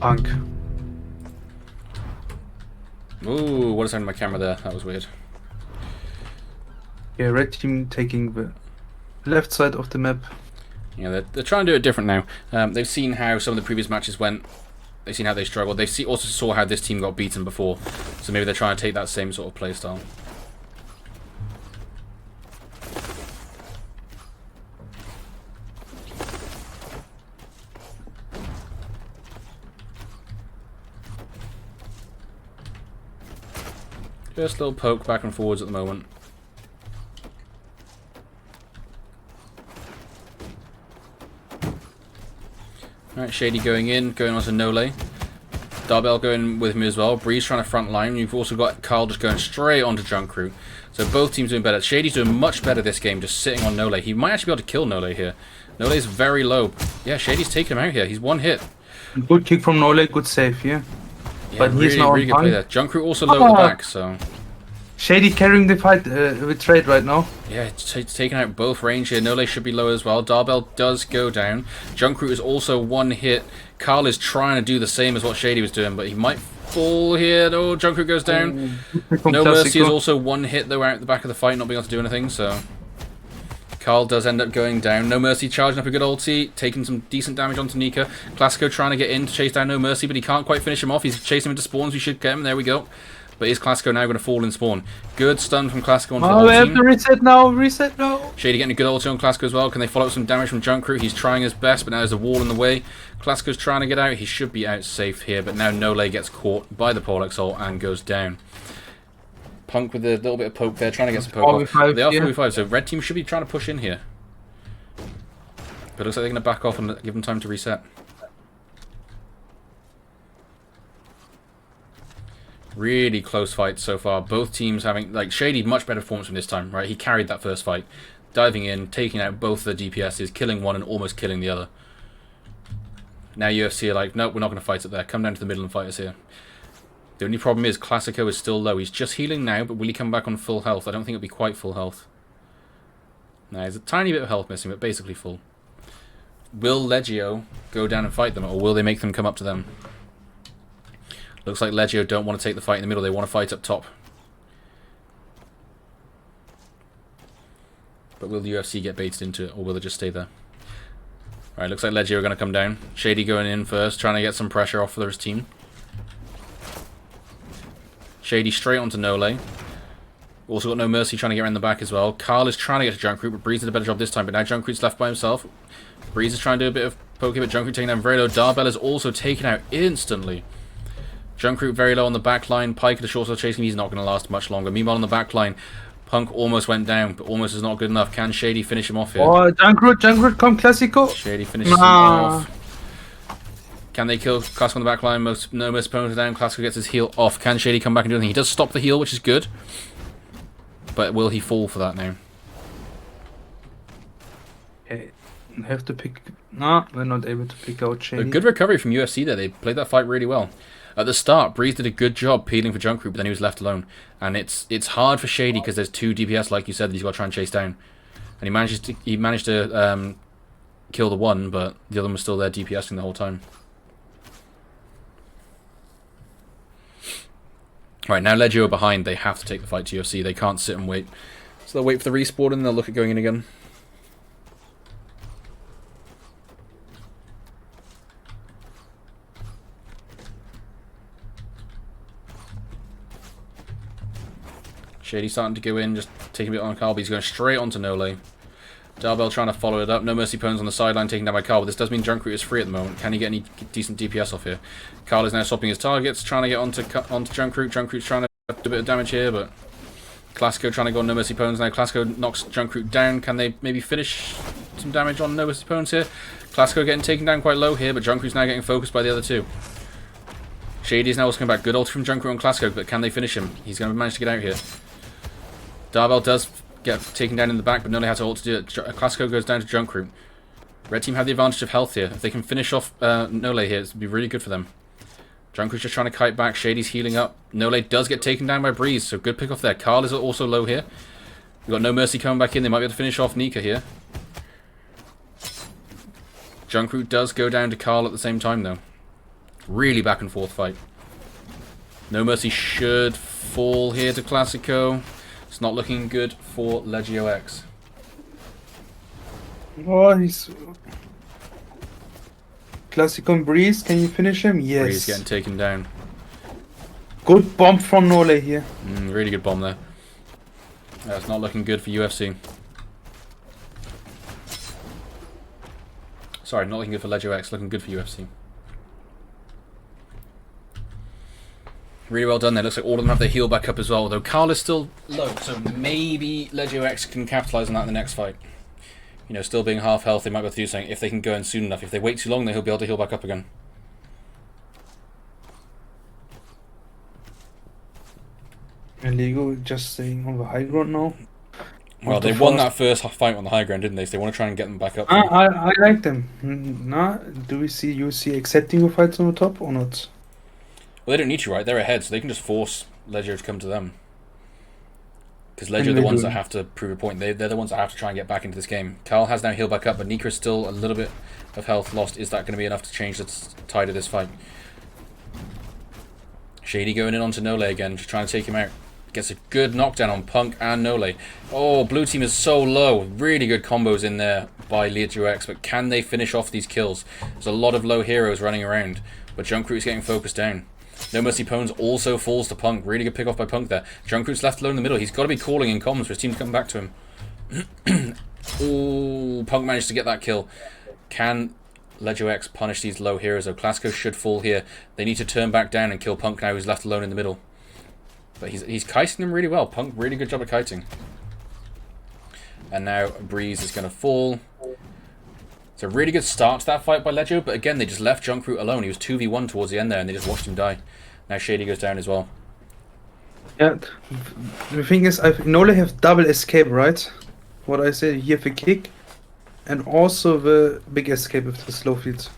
Punk. Ooh, what is happening to my camera there? That was weird. Yeah, red team taking the left side of the map. Yeah, they're trying to do it different now. They've seen how some of the previous matches went. They've seen how they struggled. They also saw how this team got beaten before. So maybe they're trying to take that same sort of playstyle. Just a little poke back and forwards at the moment. Alright, Shady going in, going on to Nole. Darbell going with him as well. Breeze trying to front line. You've also got Carl just going straight onto Junkroot. So both teams doing better. Shady's doing much better this game, just sitting on Nole. He might actually be able to kill Nole here. Nole's very low. Yeah, Shady's taking him out here. He's one hit. Good kick from Nole, good save here. Yeah, But he's now really good on play there. Junkroot also low at the back, so... Shady carrying the fight with trade right now. Yeah, it's taking out both range here. Nole should be low as well. Darbell does go down. Junkroot is also one hit. Carl is trying to do the same as what Shady was doing, but he might fall here. Oh, Junkroot goes down. No Mercy is also one hit, though, out the back of the fight, not being able to do anything, so... Carl does end up going down. No Mercy charging up a good ulti, taking some decent damage onto Nika. Classico trying to get in to chase down No Mercy, but he can't quite finish him off. He's chasing him into spawns. We should get him. There we go. But is Classico now going to fall in spawn? Good stun from Classico onto the whole we have team. to reset now, reset now. Shady getting a good ulti on Classico as well. Can they follow up some damage from Junkroot? He's trying his best, but now there's a wall in the way. Classico's trying to get out. He should be out safe here, but now Nole gets caught by the Polex ult and goes down. Punk with a little bit of poke there, trying to get some poke off. They are 45, so red team should be trying to push in here. But it looks like they're going to back off and give them time to reset. Really close fight so far. Both teams having, like, Shady much better performance from this time, right? He carried that first fight. Diving in, taking out both the DPSs, killing one and almost killing the other. Now UFC are like, nope, we're not going to fight it there. Come down to the middle and fight us here. The only problem is Classico is still low. He's just healing now, but will he come back on full health? I don't think it'll be quite full health. Now, there's a tiny bit of health missing, but basically full. Will Legio go down and fight them, or will they make them come up to them? Looks like Legio don't want to take the fight in the middle. They want to fight up top. But will the UFC get baited into it, or will they just stay there? Alright, looks like Legio are going to come down. Shady going in first, trying to get some pressure off for his team. Shady straight onto Nole. Also got No Mercy trying to get around the back as well. Carl is trying to get to Junkroot, but Breeze did a better job this time. But now Junkroot's left by himself. Breeze is trying to do a bit of poke, but Junkroot taking down very low. Darbell is also taken out instantly. Junkroot very low on the back line. Pike at the short sword chasing him. He's not going to last much longer. Meanwhile, on the back line, Punk almost went down, but almost is not good enough. Can Shady finish him off here? Oh, Junkroot, come Classico. Shady finishes him off. Can they kill Classico on the back line? No Mercy opponent down. Classico gets his heal off. Can Shady come back and do anything? He does stop the heal, which is good. But will he fall for that now? Okay, have to pick... No, we're not able to pick out Shady. A good recovery from UFC there. They played that fight really well. At the start, Breeze did a good job peeling for Junkroot, but then he was left alone. And it's hard for Shady because there's two DPS, like you said, that he's got to try and chase down. And he managed to kill the one, but the other one was still there DPSing the whole time. Right, now Legio are behind. They have to take the fight to UFC. They can't sit and wait. So they'll wait for the respawn and they'll look at going in again. Shady starting to go in, just taking a bit on Carl, but he's going straight onto Nole. Darbell trying to follow it up. No Mercy Pwn's on the sideline, taking down by Carl, but this does mean Junkroot is free at the moment. Can he get any decent DPS off here? Carl is now swapping his targets, trying to get onto Junkroot. Junkroot's trying to do a bit of damage here, but Classico trying to go on No Mercy Pwn's now. Classico knocks Junkroot down. Can they maybe finish some damage on No Mercy Pwn's here? Classico getting taken down quite low here, but Junkroot's now getting focused by the other two. Shady is now also coming back. Good ulti from Junkroot on Classico, but can they finish him? He's going to manage to get out here. Darbell does get taken down in the back, but Nole has to ult to do it. Classico goes down to Junkroot. Red team have the advantage of health here. If they can finish off Nole here, it would be really good for them. Junkroot's just trying to kite back. Shady's healing up. Nole does get taken down by Breeze, so good pick off there. Carl is also low here. We've got No Mercy coming back in. They might be able to finish off Nika here. Junkroot does go down to Carl at the same time, though. Really back and forth fight. No Mercy should fall here to Classico. It's not looking good for LEGIO X. Oh, he's... Classic on Breeze, can you finish him? Yes. Breeze getting taken down. Good bomb from Nole here. Really good bomb there. That's not looking good for UFC. Sorry, not looking good for LEGIO X, looking good for UFC. Really well done there. Looks like all of them have their heal back up as well, although Carl is still low, so maybe LEGIO X can capitalise on that in the next fight. You know, still being half health, they might be able to do something if they can go in soon enough. If they wait too long, then he'll be able to heal back up again. And LEGIO just staying on the high ground now. Well, they won that first fight on the high ground, didn't they? So they want to try and get them back up. I like them. Nah, do we see UFC accepting the fights on the top or not? Well, they don't need to, right? They're ahead, so they can just force LEGIO to come to them. Because LEGIO are the ones that have to prove a point. They're the ones that have to try and get back into this game. Carl has now healed back up, but Nikra's still a little bit of health lost. Is that going to be enough to change the tide of this fight? Shady going in onto Nole again, just trying to take him out. Gets a good knockdown on Punk and Nole. Oh, blue team is so low. Really good combos in there by LEGIO X, but can they finish off these kills? There's a lot of low heroes running around, but Junkroot's getting focused down. No Mercy Pones also falls to Punk. Really good pick off by Punk there. Junkroot's left alone in the middle. He's got to be calling in comms for his team to come back to him. Oh, Punk managed to get that kill. Can LEGIO X punish these low heroes? Though Classico should fall here. They need to turn back down and kill Punk now, who's left alone in the middle. But he's kiting them really well. Punk, really good job at kiting. And now Breeze is going to fall. It's a really good start to that fight by LEGIO, but again, they just left Junkroot alone. He was 2v1 towards the end there, and they just watched him die. Now Shady goes down as well. Yeah, the thing is, Nole have double escape, right? What I say, you have a kick, and also the big escape with the slow feet.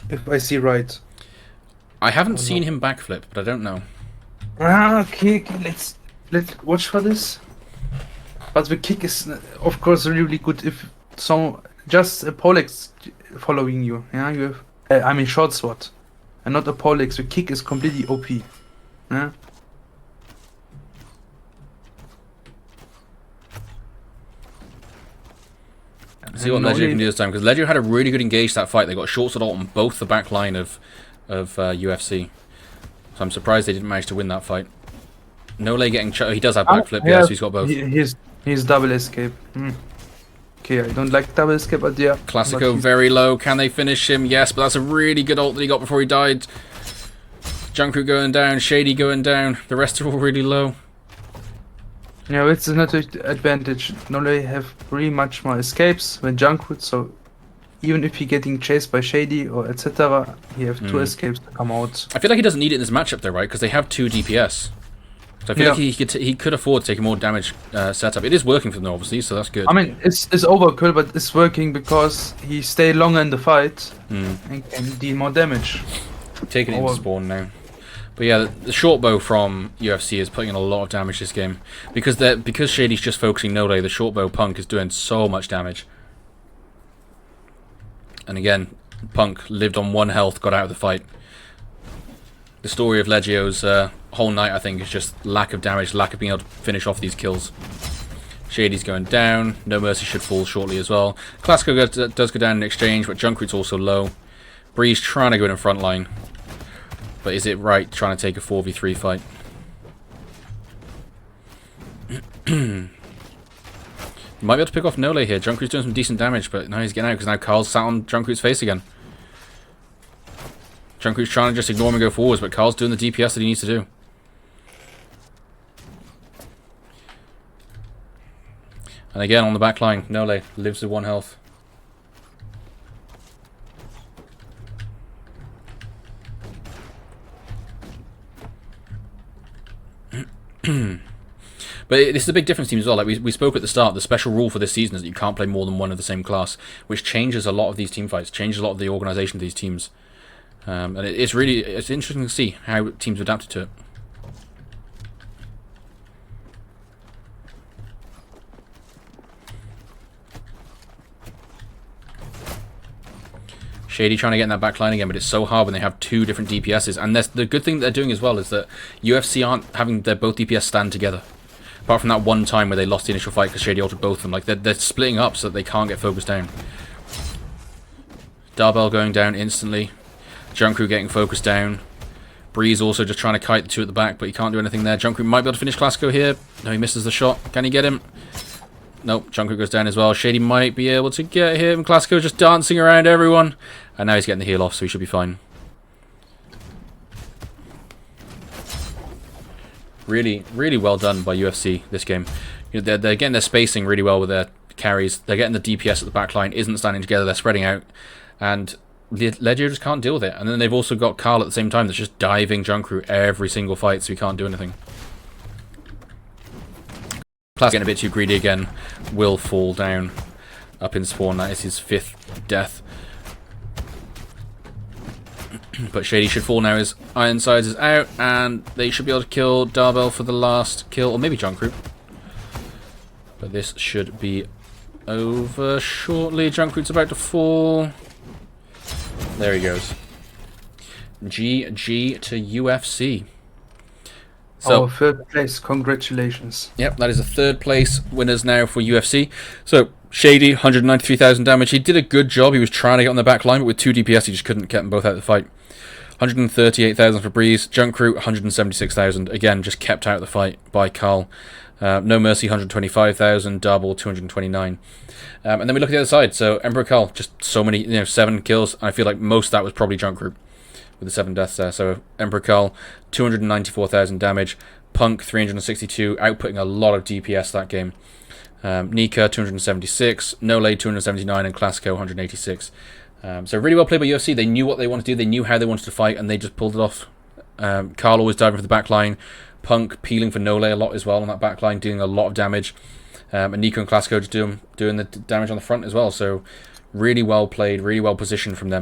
If I see right. I haven't seen him backflip, but I don't know. Okay, let's watch for this. But the kick is, of course, really good if just a Polex following you. Yeah, you have. I mean, short sword, and not a Polex. The kick is completely OP. Yeah. See what LEGIO can do this time, because LEGIO had a really good engage that fight. They got short sword ult on both the back line of UFC. So I'm surprised they didn't manage to win that fight. Nole getting he does have backflip, yeah, so he's got both. He's double escape. Okay, I don't like double escape, but yeah. Classico very low. Can they finish him? Yes, but that's a really good ult that he got before he died. Junkroot going down, Shady going down. The rest are all really low. Yeah, it's another advantage. Nole have pretty much more escapes than Junkroot, so even if he getting chased by Shady or etc., he have two escapes to come out. I feel like he doesn't need it in this matchup though, right? Because they have 2 DPS. So I feel like he could afford to take a more damage setup. It is working for them obviously, so that's good. I mean, it's overkill, but it's working because he stay longer in the fight and can deal more damage. Taking it into spawn now. But yeah, the short bow from UFC is putting in a lot of damage this game. Because Shady's just focusing Nole, the short bow Punk is doing so much damage. And again, Punk lived on 1 health, got out of the fight. The story of Legio's whole night, I think, is just lack of damage, lack of being able to finish off these kills. Shady's going down. No Mercy should fall shortly as well. Classico does go down in exchange, but Junkroot's also low. Breeze trying to go in front line. But is it right trying to take a 4v3 fight? You might be able to pick off Nole here. Junkroot's doing some decent damage, but now he's getting out because now Carl's sat on Junkroot's face again. Junkroot's trying to just ignore him and go forwards, but Carl's doing the DPS that he needs to do. And again, on the back line, Nole lives with 1 health. But this is a big difference team as well. Like we spoke at the start, the special rule for this season is that you can't play more than 1 of the same class, which changes a lot of these team fights, changes a lot of the organisation of these teams. And it's interesting to see how teams adapted to it. Shady trying to get in that back line again, but it's so hard when they have two different DPSs. And the good thing that they're doing as well is that UFC aren't having their both DPS stand together. Apart from that one time where they lost the initial fight because Shady ulted both of them. Like, they're splitting up so that they can't get focused down. Darbell going down instantly. Junkroot getting focused down. Breeze also just trying to kite the two at the back, but he can't do anything there. Junkroot might be able to finish Classico here. No, he misses the shot. Can he get him? Nope, Junkroot goes down as well. Shady might be able to get him. Classico just dancing around everyone. And now he's getting the heal off, so he should be fine. Really, really well done by UFC this game. You know, they're getting their spacing really well with their carries. They're getting the DPS at the back line isn't standing together. They're spreading out. And LEGIO just can't deal with it. And then they've also got Carl at the same time that's just diving Junkroot every single fight, so he can't do anything. Plus, getting a bit too greedy again, will fall down up in spawn. That is his 5th death. But Shady should fall now as Ironsides is out, and they should be able to kill Darbell for the last kill, or maybe Junkroot. But this should be over shortly. Junkroot's about to fall. There he goes. GG to UFC. So, Our 3rd place, congratulations. Yep, that is a 3rd place winners now for UFC. So, Shady, 193,000 damage. He did a good job. He was trying to get on the back line, but with 2 DPS, he just couldn't get them both out of the fight. 138,000 for Breeze. Junkroot, 176,000. Again, just kept out of the fight by Carl. No Mercy, 125,000. Double, 229. And then we look at the other side. So, Emperor Carl, just so many, 7 kills. I feel like most of that was probably Junkroot with the 7 deaths there. So, Emperor Carl, 294,000 damage. Punk, 362, outputting a lot of DPS that game. Nika, 276. Nole, 279. And Classico, 186. So, really well played by UFC. They knew what they wanted to do. They knew how they wanted to fight, and they just pulled it off. Carl always diving for the back line. Punk peeling for Nole a lot as well on that back line, doing a lot of damage. And Nico and Classico just doing the damage on the front as well. So really well played, really well positioned from them.